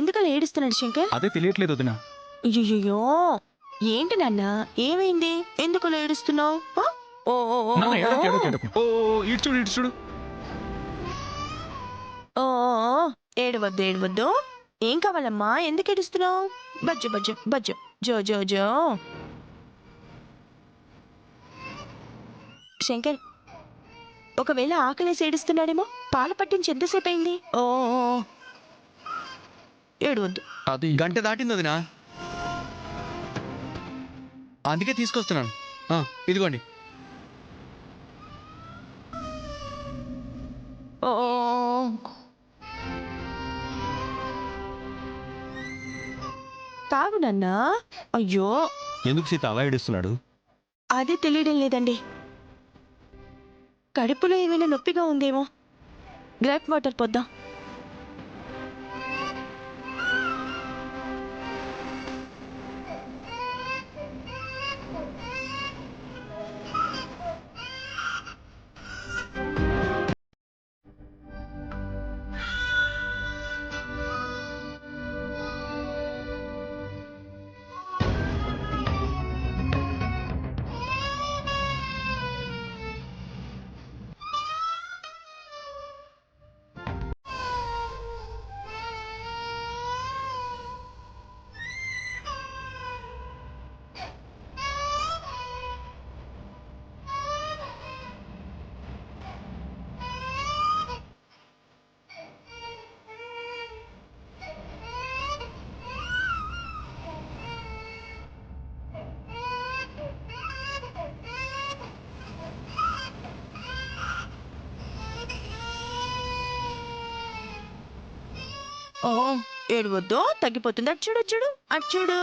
ఎందుకలా ఏడుస్తున్నాడు శంకర్? అదే తెలియట్లేదు వదిన. అయ్యో ఏంటి నాన్న, ఏమైంది? ఎందుకలా ఏడుస్తున్నావు? ఇటు చూడు. ఓ ఏడవద్దు ఏడవద్దు. ఏం కావాలమ్మా, ఎందుకు ఏడుస్తున్నావు? బజ్జో బజ్జో బజ్జో జో జో జో. శంకర్, ఒకవేళ ఆకలేసి ఏడుస్తున్నాడేమో. పాలు పట్టించి ఎంతసేపు అయింది? ఓ ఏడవద్దు. అది గంట దాటింది వదినా, అందుకే తీసుకొస్తున్నాను. ఇదిగోండి. ఓ తాగు నాన్నా. అయ్యో ఎందుకు సీత అలా ఏడుస్తున్నాడు? అదే తెలియడం లేదండి. కడుపులో ఏమైనా నొప్పిగా ఉందేమో. గ్రేప్ వాటర్ పోద్దాం. ఏడవద్దు, తగ్గిపోతుంది. అటు చూడు చూడు అటు చూడు.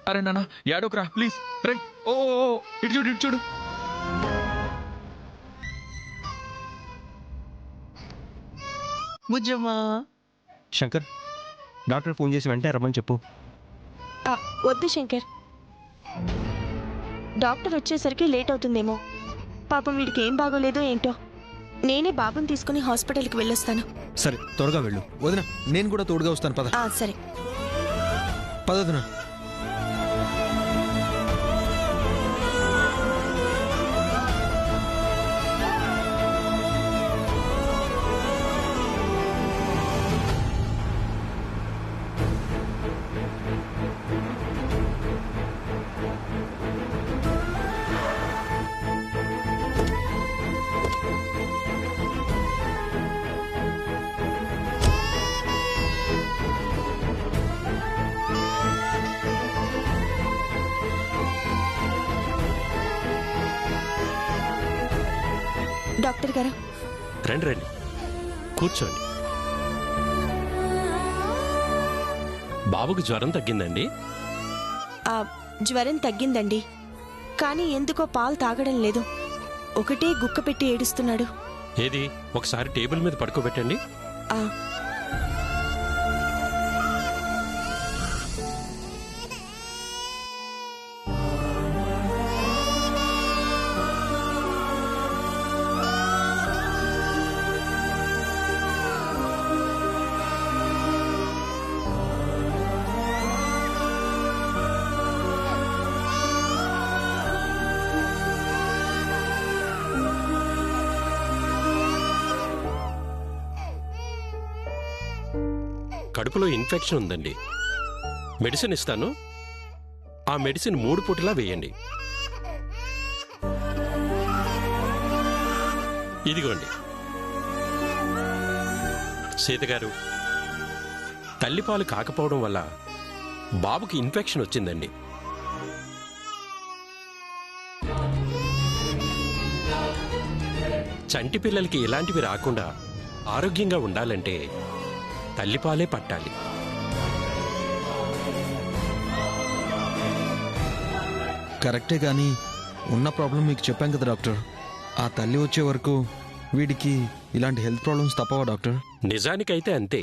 అరే నాన్న ఏడోకరా ప్లీజ్. రే ఓ ఇటు చూడు. బుజ్జమ్మా. శంకర్, డాక్టర్ ఫోన్ చేసి వెంటనే రమ్మని చెప్పు. వద్దు శంకర్, డాక్టర్ వచ్చేసరికి లేట్ అవుతుందేమో. పాపం వీడికి ఏం బాగోలేదో ఏంటో. నేనే బాబుని తీసుకుని హాస్పిటల్కి వెళ్ళొస్తాను. సరే త్వరగా వెళ్ళు. వదినా, నేను కూడా తోడుగా వస్తాను. పద. సరే పదొదినా. డాక్టర్ గారు. రండి రండి, కూర్చోండి. బాబుకు జ్వరం తగ్గిందండి? జ్వరం తగ్గిందండి, కానీ ఎందుకో పాలు తాగడం లేదు. ఒకటే గుక్క పెట్టి ఏడుస్తున్నాడు. ఏది, ఒకసారి టేబుల్ మీద పడుకోబెట్టండి. కడుపులో ఇన్ఫెక్షన్ ఉందండి. మెడిసిన్ ఇస్తాను, ఆ మెడిసిన్ 3 పూటలా వేయండి. ఇదిగోండి. సీతగారు, తల్లిపాలు కాకపోవడం వల్ల బాబుకి ఇన్ఫెక్షన్ వచ్చిందండి. చంటి పిల్లలకి ఇలాంటివి రాకుండా ఆరోగ్యంగా ఉండాలంటే తల్లిపాలే పట్టాలి. కరెక్టే, కానీ ఉన్న ప్రాబ్లం మీకు చెప్పాం కదా డాక్టర్. ఆ తల్లి వచ్చే వరకు వీడికి ఇలాంటి హెల్త్ ప్రాబ్లమ్స్ తప్పవా డాక్టర్? నిజానికైతే అంతే.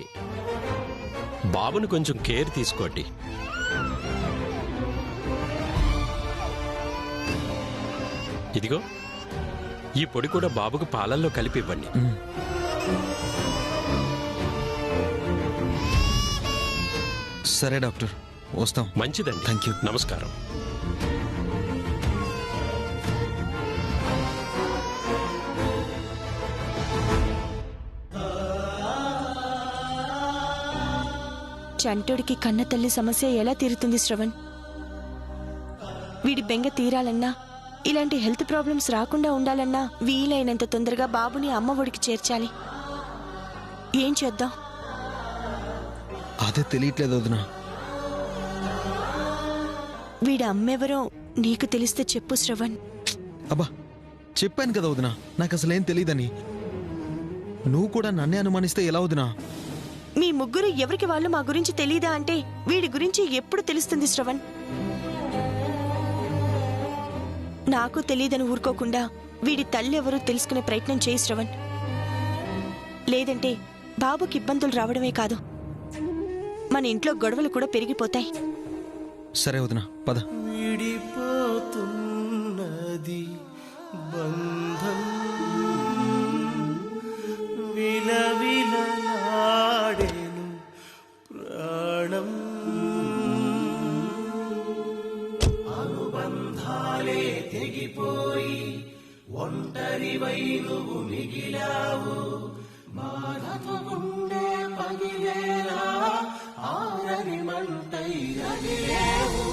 బాబును కొంచెం కేర్ తీసుకోండి. ఇదిగో, ఈ పొడి కూడా బాబుకు పాలల్లో కలిపి ఇవ్వండి. సరే డాక్టర్, వస్తాం. మంచిదండి. Thank you. నమస్కారం. చంటుడికి కన్న తల్లి సమస్య ఎలా తీరుతుంది శ్రవణ్? వీడి బెంగ తీరాలన్నా, ఇలాంటి హెల్త్ ప్రాబ్లమ్స్ రాకుండా ఉండాలన్నా వీలైనంత తొందరగా బాబుని అమ్మ ఒడికి చేర్చాలి. ఏం చేద్దాం? అదే తెలియట్లేదు వదినా. వీడి అమ్మెవరో నీకు తెలిస్తే చెప్పు శ్రవణ్. అబ్బా, చెప్పాను కదా వదినా, నాకు అసలేం తెలియదని. నువ్వు కూడా నన్నే అనుమానిస్తే ఎలా వదినా? మీ ముగ్గురు ఎవరికి వాళ్ళు మా గురించి తెలీదా అంటే వీడి గురించి ఎప్పుడు తెలుస్తుంది శ్రవణ్? నాకు తెలీదని ఊరుకోకుండా వీడి తల్లి ఎవరో తెలుసుకునే ప్రయత్నం చేయి శ్రవణ్. లేదంటే బాబుకి ఇబ్బందులు రావడమే కాదు, మన ఇంట్లో గొడవలు కూడా పెరిగిపోతాయి. సరే వదినా, పద. విడిపోతున్నది బంధం, విలవిలలాడెను ప్రాణం, అనుబంధాలే తెగిపోయి ఒంటరివై నువ్వు మిగిలావు, బాధతో గుండె పగిలేలా ఆరని మంటై రగిలేవు.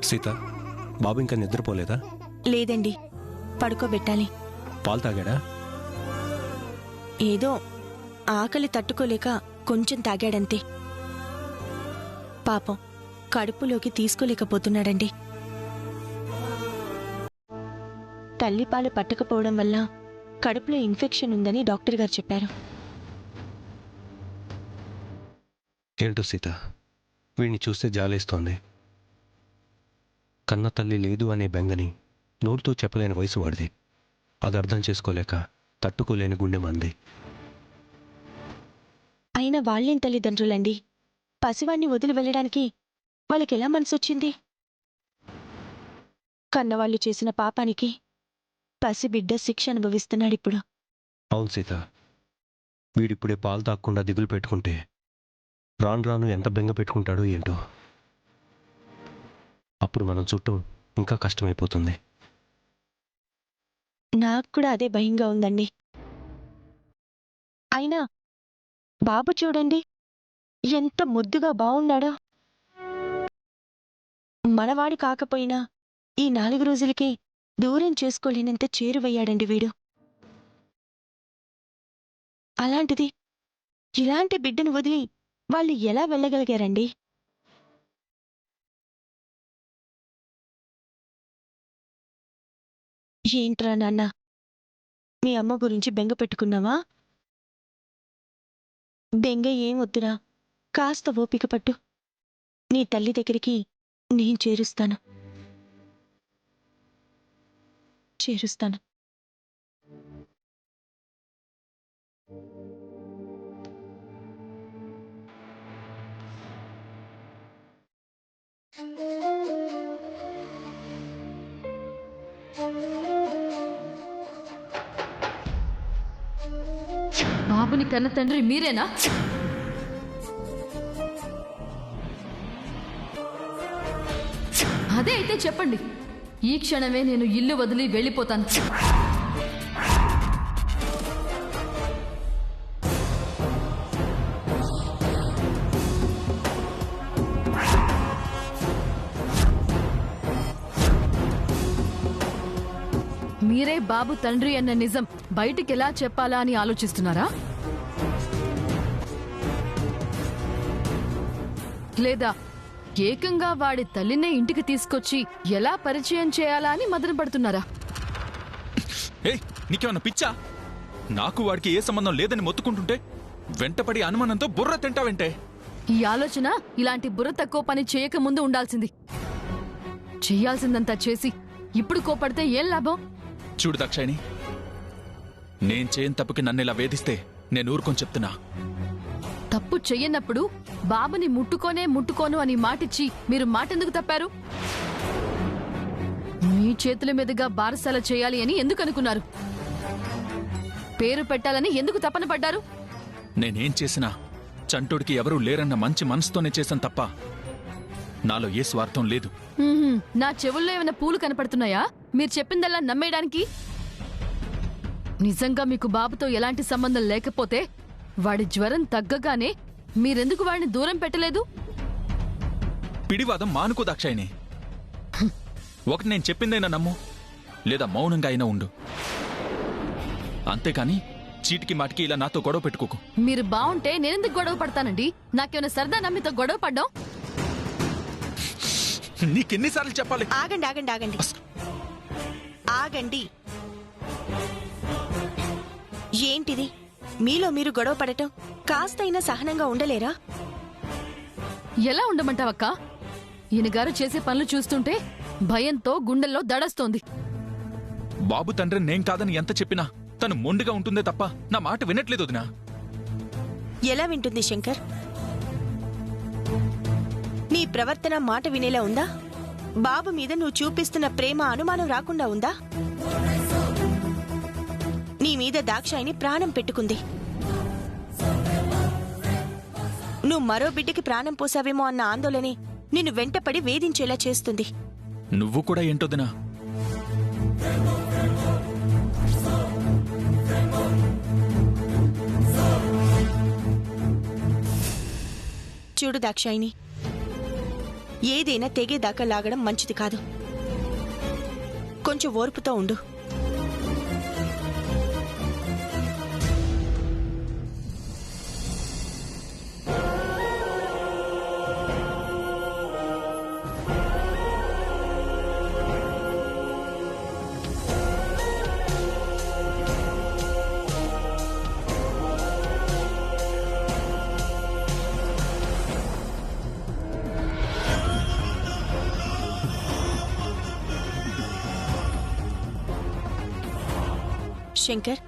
సీత, బాబు ఇంకా నిద్రపోలేదా? లేదండి, పడుకోబెట్టాలి. పాలు తాగాడా? ఏదో ఆకలి తట్టుకోలేక కొంచెం తాగాడంతే. పాపం కడుపులోకి తీసుకోలేకపోతున్నాడండి. తల్లిపాలు పట్టకపోవడం వల్ల కడుపులో ఇన్ఫెక్షన్ ఉందని డాక్టర్ గారు చెప్పారు. ఏంటో సీత, వీడిని చూస్తే జాలేస్తోంది. కన్న తల్లి లేదు అనే బెంగని నోరుతో చెప్పలేని వయసు వాడిది. అది అర్థం చేసుకోలేక తట్టుకోలేని గుండె మంది. అయినా వాళ్ళేం తల్లిదండ్రులండి, పసివాణ్ణి వదిలి వెళ్ళడానికి వాళ్ళకెలా మనసొచ్చింది? కన్నవాళ్ళు చేసిన పాపానికి పసిబిడ్డ శిక్ష అనుభవిస్తున్నాడిప్పుడు. అవును సీత, వీడిప్పుడే పాలు తాగకుండా దిగులు పెట్టుకుంటే రాను రాను ఎంత బెంగ పెట్టుకుంటాడో ఏంటో. అప్పుడు మనం చుట్టూ ఇంకా కష్టమైపోతుంది. నాకు కూడా అదే భయంగా ఉందండి. అయినా బాబు చూడండి ఎంత ముద్దుగా బాగున్నాడో. మనవాడి కాకపోయినా ఈ 4 రోజులకి దూరం చేసుకోలేనంత చేరువయ్యాడండి వీడు. అలాంటిది ఇలాంటి బిడ్డను వదిలి వాళ్ళు ఎలా వెళ్ళగలిగారండి? ఏంట్రా నాన్న, మీ అమ్మ గురించి బెంగ పెట్టుకున్నావా? బెంగ ఏం వద్దురా, కాస్త ఓపిక పట్టు. నీ తల్లి దగ్గరికి నేను చేరుస్తాను. బాబుని కన్న తండ్రి మీరేనా? అదే అయితే చెప్పండి, ఈ క్షణమే నేను ఇల్లు వదిలి వెళ్ళిపోతాను. మీరే బాబు తండ్రి అన్న నిజం బయటికి ఎలా చెప్పాలా అని ఆలోచిస్తున్నారా? లేదా ఏకంగా వాడి తల్లినే ఇంటికి తీసుకొచ్చి ఎలా పరిచయం చేయాలా అని మదన పడుతున్నారా? నీకేమన్నా పిచ్చా? నాకు వాడికి ఏ సంబంధం లేదని మొత్తుకుంటుంటే వెంటపడి అనుమానంతో బుర్ర తింటావంటే? ఈ ఆలోచన ఇలాంటి బుర్ర తక్కువ పని చేయక ముందు ఉండాల్సింది. చెయ్యాల్సిందంతా చేసి ఇప్పుడు కోపడితే ఏం లాభం? చూడు దాక్షాయిని, నేను చేయని తప్పుకి నన్ను ఇలా వేధిస్తే నేను ఊరుకొని చెప్తున్నా. తప్పు చెయ్యనప్పుడు బాబుని ముట్టుకోను అని మాటిచ్చి మీరు మాటెందుకు తప్పారు? మీ చేతుల మీదుగా బారసాల చేయాలి అని ఎందుకు అనుకున్నారు? పేరు పెట్టాలని ఎందుకు తపన పడ్డారు? నేనేం చేసినా చంటోడికి ఎవరూ లేరన్న మంచి మనసుతోనే చేశాను తప్ప నాలో ఏ స్వార్థం లేదు. నా చెవుల్లో ఏమైనా పూలు కనపడుతున్నాయా మీరు చెప్పిందల్లా నమ్మేయడానికి? నిజంగా మీకు బాబుతో ఎలాంటి సంబంధం లేకపోతే వాడి జ్వరం తగ్గగానే మీరెందుకు వాడిని దూరం పెట్టలేదు? పిడివాదం మానుకో దాక్షాయిని. ఒకటి నేను చెప్పిందైనా నమ్ము, లేదా మౌనంగా అయినా ఉండు. అంతేకాని చీటికి మాటికి ఇలా నాతో గొడవ పెట్టుకోకు. మీరు బాగుంటే నేనెందుకు గొడవ పడతానండి? నాకేమైనా సరదా నమ్మితో గొడవ పడ్డాం? నీకెన్నిసార్లు చెప్పాలి? ఆగండి ఆగండి ఆగండి ఆగండి. ఏంటిది? మీలో మీరు గొడవ పడటం కాస్తైనా సహనంగా ఉండలేరా? ఎలా ఉండమంటావక్క? ఈయనగారు చేసే పనులు చూస్తుంటే భయంతో గుండెల్లో దడస్తోంది. బాబు తండ్రి నేను కాదని ఎంత చెప్పినా తను మొండిగా ఉంటుందే తప్ప నా మాట వినట్లేదు వదినా. ఎలా వింటుంది శంకర్? నీ ప్రవర్తన మాట వినేలా ఉందా? బాబు మీద నువ్వు చూపిస్తున్న ప్రేమ అనుమానం రాకుండా ఉందా? నీ మీద దాక్షాయిని ప్రాణం పెట్టుకుంది. నువ్వు మరో బిడ్డకి ప్రాణం పోసావేమో అన్న ఆందోళనే నిన్ను వెంటపడి వేధించేలా చేస్తుంది. నువ్వు కూడా ఏంటొదినా? చూడు దాక్షాయిని, ఏదైనా తెగేదాకా లాగడం మంచిది కాదు. కొంచెం ఓర్పుతో ఉండు. శంకర్,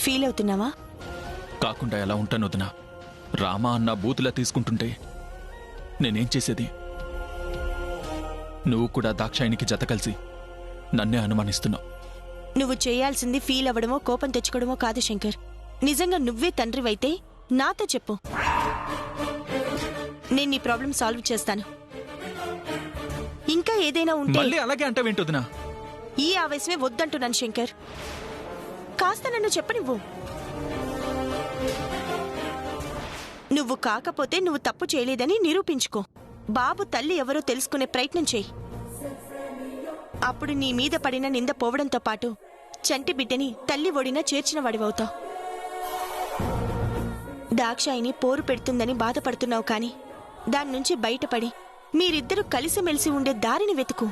ఫీల్ అవుతున్నావా? కాకుండా ఎలా ఉంటాను వదినా? రామా అన్న బూతులా తీసుకుంటుంటే నేనేం చేసేది? నువ్వు కూడా దాక్షాయినికి జత కలిసి నన్నే అనుమానిస్తున్నావు. నువ్వు చేయాల్సింది ఫీల్ అవ్వడమో కోపం తెచ్చుకోవడమో కాదు శంకర్. నిజంగా నువ్వే తండ్రివైతే నాతో చెప్పు. నేను నీ ప్రాబ్లం సాల్వ్ చేస్తాను. ఇంకా ఏదైనా ఉంటే మళ్ళీ అలాగే అంటావేంటొదినా? ఈ ఆవేశమే వద్దంటున్నాను శంకర్. కాస్త నన్ను చెప్పనివ్వు. నువ్వు కాకపోతే నువ్వు తప్పు చేయలేదని నిరూపించుకో. బాబు తల్లి ఎవరో తెలుసుకునే ప్రయత్నం చేయి. అప్పుడు నీ మీద పడిన నింద పోవడంతో పాటు చంటి బిడ్డని తల్లి ఒడిన చేర్చిన వాడివవుతావు. దాక్షాయిని పోరు పెడుతుందని బాధపడుతున్నావు కానీ దాని నుంచి బయటపడి మీరిద్దరూ కలిసిమెలిసి ఉండే దారిని వెతుకు.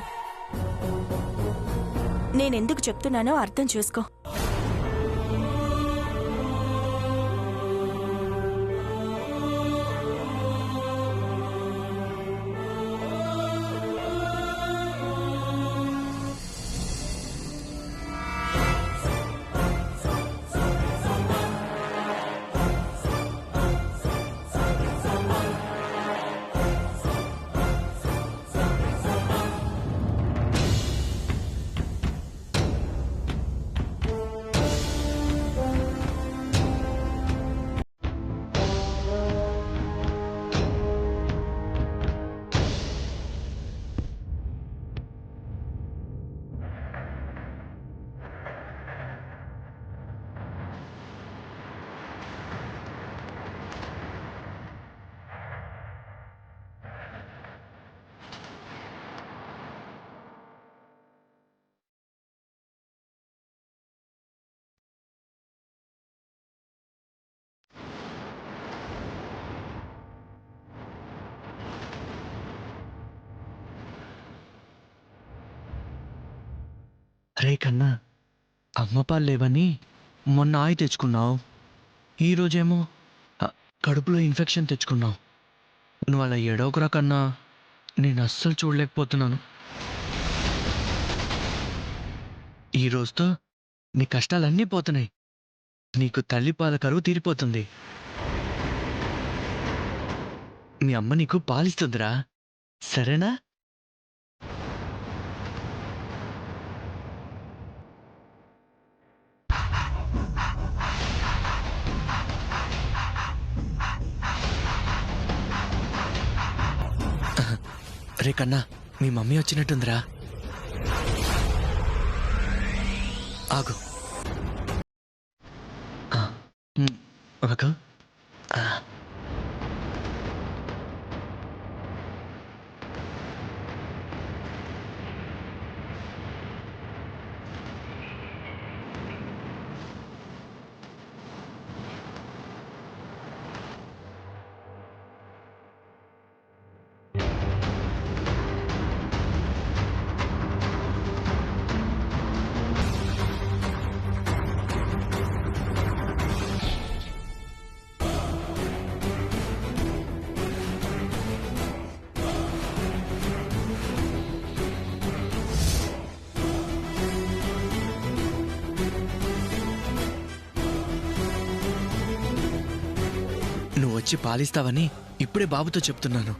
నేనెందుకు చెప్తున్నానో అర్థం చేసుకో. రే కన్నా, అమ్మ పాలు లేవని మొన్న ఆయి తెచ్చుకున్నావు. ఈరోజేమో కడుపులో ఇన్ఫెక్షన్ తెచ్చుకున్నావు. నువ్వు అలా ఏడవకురా కన్నా, నేను అస్సలు చూడలేకపోతున్నాను. ఈ రోజుతో నీ కష్టాలన్నీ పోతున్నాయి. నీకు తల్లిపాల కరువు తీరిపోతుంది. మీ అమ్మ నీకు పాలిస్తుందిరా, సరేనా? రే కన్నా, మీ మమ్మీ వచ్చినట్టుందిరా. ఆగు. ఆగు. నువ్వు వచ్చి పాలిస్తావని ఇప్పుడే బాబుతో చెప్తున్నాను.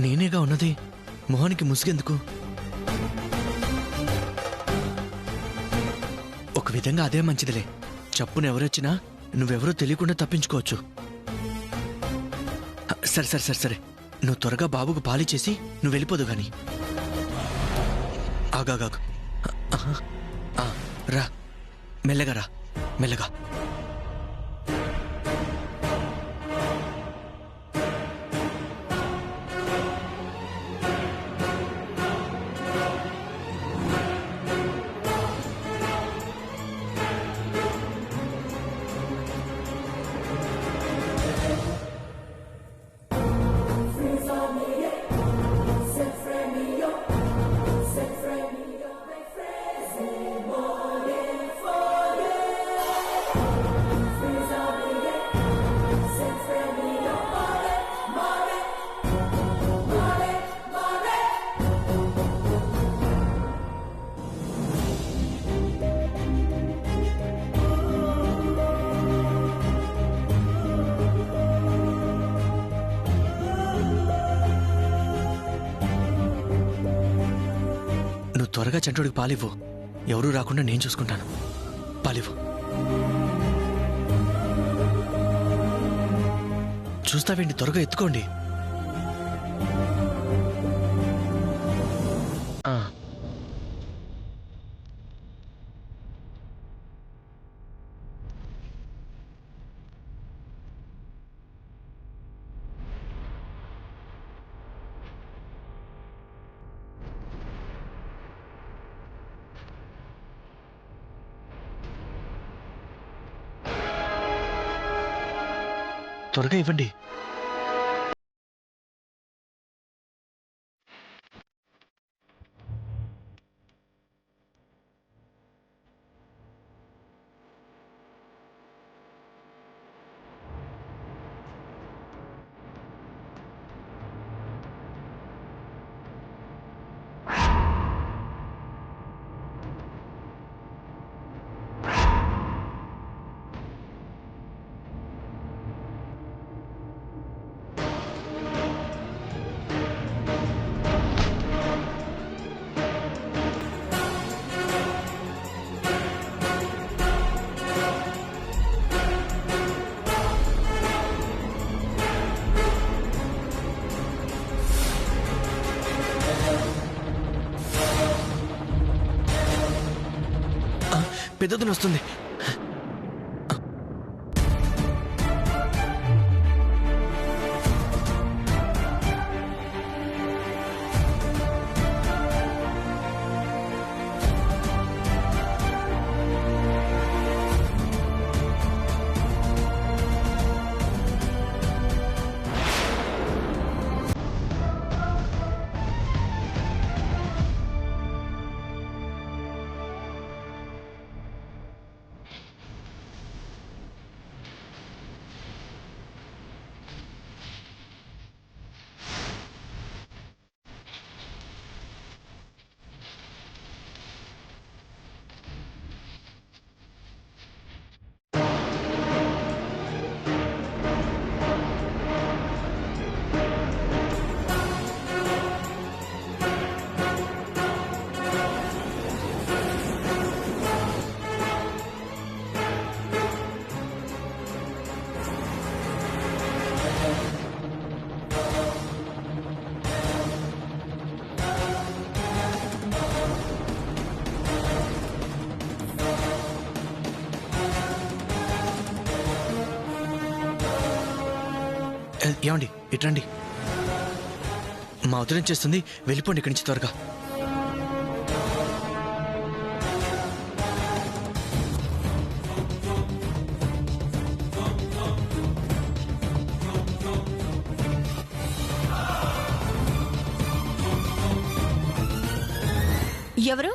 నేనేగా ఉన్నది, మొహానికి ముసుగెందుకు? ఒక విధంగా అదే మంచిదిలే. చప్పున ఎవరొచ్చినా నువ్వెవరో తెలియకుండా తప్పించుకోవచ్చు. సరే సరే సరే సరే, నువ్వు త్వరగా బాబుకు పాలిచేసి నువ్వు వెళ్ళిపోదు గాని. ఆగాగాగు. రా, మెల్లగా రా, మెల్లగా. త్వరగా చంటోడికి పాలివ్వు. ఎవరూ రాకుండా నేను చూసుకుంటాను. పాలివ్వు. చూస్తావేంటి, త్వరగా ఎత్తుకోండి. త్వరగా ఇవ్వండి. పెద్దదిని వస్తుంది. ఏమండి ఇట్రండి. మా ఉదయం చేస్తుంది, వెళ్ళిపోండి ఇక్కడి నుంచి త్వరగా. ఎవరు?